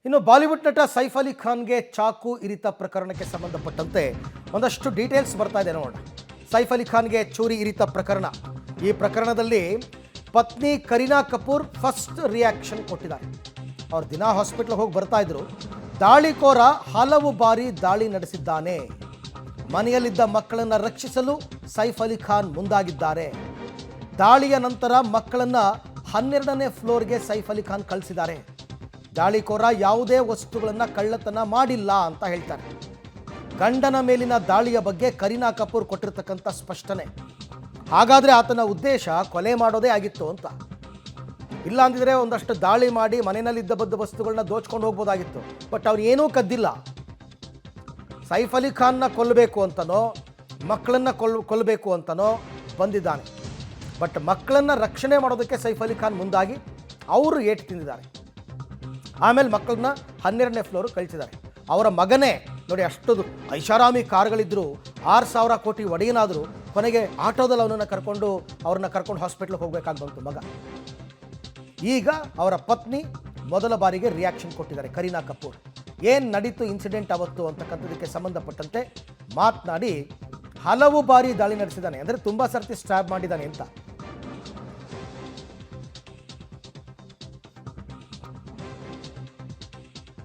ಇನ್ನು ಬಾಲಿವುಡ್ ನಟ ಸೈಫ್ ಅಲಿ ಖಾನ್ಗೆ ಚಾಕು ಇರಿತ ಪ್ರಕರಣಕ್ಕೆ ಸಂಬಂಧಪಟ್ಟಂತೆ ಒಂದಷ್ಟು ಡೀಟೇಲ್ಸ್ ಬರ್ತಾ ಇದೆ ನೋಡೋಣ. ಸೈಫ್ ಅಲಿ ಖಾನ್ಗೆ ಚೂರಿ ಇರಿತ ಪ್ರಕರಣ. ಈ ಪ್ರಕರಣದಲ್ಲಿ ಪತ್ನಿ ಕರೀನಾ ಕಪೂರ್ ಫಸ್ಟ್ ರಿಯಾಕ್ಷನ್ ಕೊಟ್ಟಿದ್ದಾರೆ. ಅವ್ರು ದಿನ ಹಾಸ್ಪಿಟಲ್ ಹೋಗಿ ಬರ್ತಾ ಇದ್ರು. ದಾಳಿಕೋರ ಹಲವು ಬಾರಿ ದಾಳಿ ನಡೆಸಿದ್ದಾನೆ. ಮನೆಯಲ್ಲಿದ್ದ ಮಕ್ಕಳನ್ನು ರಕ್ಷಿಸಲು ಸೈಫ್ ಅಲಿ ಖಾನ್ ಮುಂದಾಗಿದ್ದಾರೆ. ದಾಳಿಯ ನಂತರ ಮಕ್ಕಳನ್ನ 12ನೇ ಫ್ಲೋರ್ಗೆ ಸೈಫ್ ಅಲಿ ಖಾನ್ ಕಳಿಸಿದ್ದಾರೆ. ದಾಳಿಕೋರ ಯಾವುದೇ ವಸ್ತುಗಳನ್ನು ಕಳ್ಳತನ ಮಾಡಿಲ್ಲ ಅಂತ ಹೇಳ್ತಾರೆ. ಗಂಡನ ಮೇಲಿನ ದಾಳಿಯ ಬಗ್ಗೆ ಕರೀನಾ ಕಪೂರ್ ಕೊಟ್ಟಿರ್ತಕ್ಕಂಥ ಸ್ಪಷ್ಟನೆ. ಹಾಗಾದರೆ ಆತನ ಉದ್ದೇಶ ಕೊಲೆ ಮಾಡೋದೇ ಆಗಿತ್ತು ಅಂತ. ಇಲ್ಲ ಅಂದಿದ್ರೆ ಒಂದಷ್ಟು ದಾಳಿ ಮಾಡಿ ಮನೆಯಲ್ಲಿದ್ದ ಬದ್ದ ವಸ್ತುಗಳನ್ನ ದೋಚ್ಕೊಂಡು ಹೋಗ್ಬೋದಾಗಿತ್ತು. ಬಟ್ ಅವ್ರು ಏನೂ ಕದ್ದಿಲ್ಲ. ಸೈಫ್ ಅಲಿ ಖಾನ್ನ ಕೊಲ್ಲಬೇಕು ಅಂತನೋ ಮಕ್ಕಳನ್ನು ಕೊಲ್ಲಬೇಕು ಅಂತನೋ ಬಂದಿದ್ದಾನೆ. ಬಟ್ ಮಕ್ಕಳನ್ನು ರಕ್ಷಣೆ ಮಾಡೋದಕ್ಕೆ ಸೈಫ್ ಅಲಿ ಖಾನ್ ಮುಂದಾಗಿ ಅವರು ಏಟು ತಿಂದಿದ್ದಾರೆ. ಆಮೇಲೆ ಮಕ್ಕಳನ್ನ 12ನೇ ಫ್ಲೋರ್ ಕಳಿಸಿದ್ದಾರೆ. ಅವರ ಮಗನೇ ನೋಡಿ, ಅಷ್ಟು ಐಷಾರಾಮಿ ಕಾರ್ಗಳಿದ್ರು, 6,000 ಕೋಟಿ ಒಡೆಯನಾದರೂ ಕೊನೆಗೆ ಆಟೋದಲ್ಲಿ ಅವ್ರನ್ನ ಕರ್ಕೊಂಡು ಹಾಸ್ಪಿಟ್ಲಿಗೆ ಹೋಗ್ಬೇಕಾಗಿ ಬಂತು ಮಗ. ಈಗ ಅವರ ಪತ್ನಿ ಮೊದಲ ಬಾರಿಗೆ ರಿಯಾಕ್ಷನ್ ಕೊಟ್ಟಿದ್ದಾರೆ. ಕರೀನಾ ಕಪೂರ್ ಏನು ನಡೀತು ಇನ್ಸಿಡೆಂಟ್ ಅವತ್ತು ಅಂತಕ್ಕಂಥದಕ್ಕೆ ಸಂಬಂಧಪಟ್ಟಂತೆ ಮಾತನಾಡಿ ಹಲವು ಬಾರಿ ದಾಳಿ ನಡೆಸಿದ್ದಾನೆ, ಅಂದರೆ ತುಂಬ ಸರ್ತಿ ಸ್ಟ್ಯಾಬ್ ಮಾಡಿದ್ದಾನೆ ಅಂತ.